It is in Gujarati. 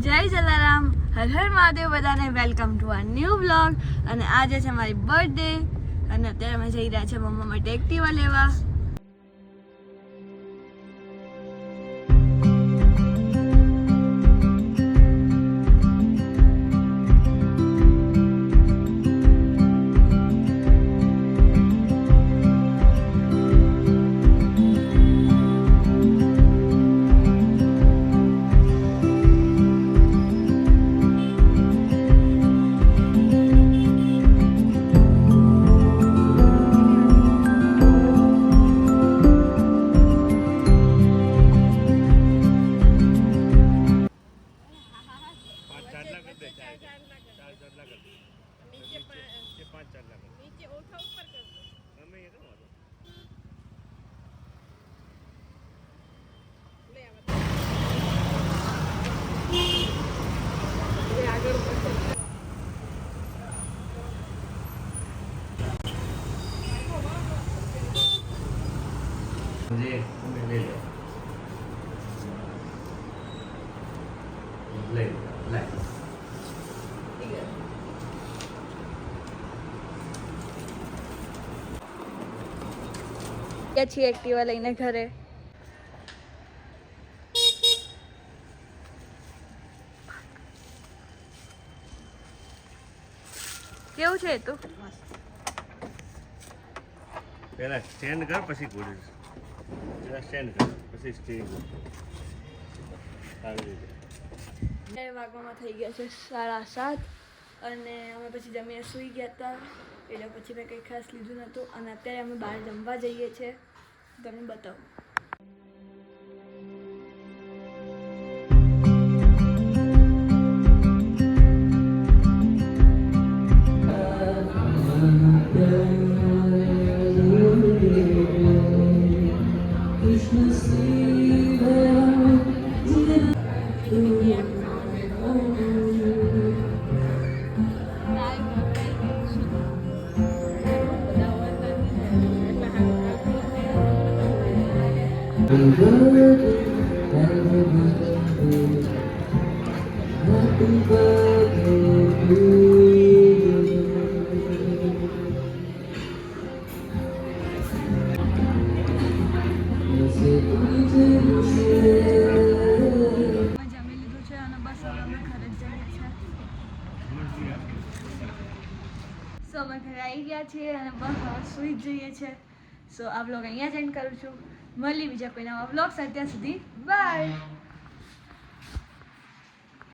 જય જલારામ, હર હર મહાદેવ બધાને વેલકમ ટુ આ ન્યૂ વ્લોગ. અને આજે છે મારી બર્થડે અને અત્યારે અમે જઈ રહ્યા છે મમ્મા માટે એક્ટિવા લેવા. છીએ એક્ટિવા લઈને ઘરે. કેવું છે તું? પહેલા સ્ટેન્ડ કર પછી ઘોડીશ. જરા સ્ટેન્ડ કર પછી સ્ટીરિંગ આવી રીતે. વાગવામાં થઈ ગયા છે 7:30 અને અમે પછી જમીને સૂઈ ગયા હતા એટલે પછી મેં કંઈ ખાસ લીધું નહોતું. અને અત્યારે અમે બહાર જમવા જઈએ છીએ. તમને બતાવું. સો અમે ઘરે આવી ગયા છીએ અને બસ હવે સૂઈ જ જઈએ છીએ. સો આ વ્લોગ અહીંયા જ એન્ડ કરું છું. મળી બીજા કોઈ નવા વ્લોગ સાથે. ત્યાં સુધી બાય.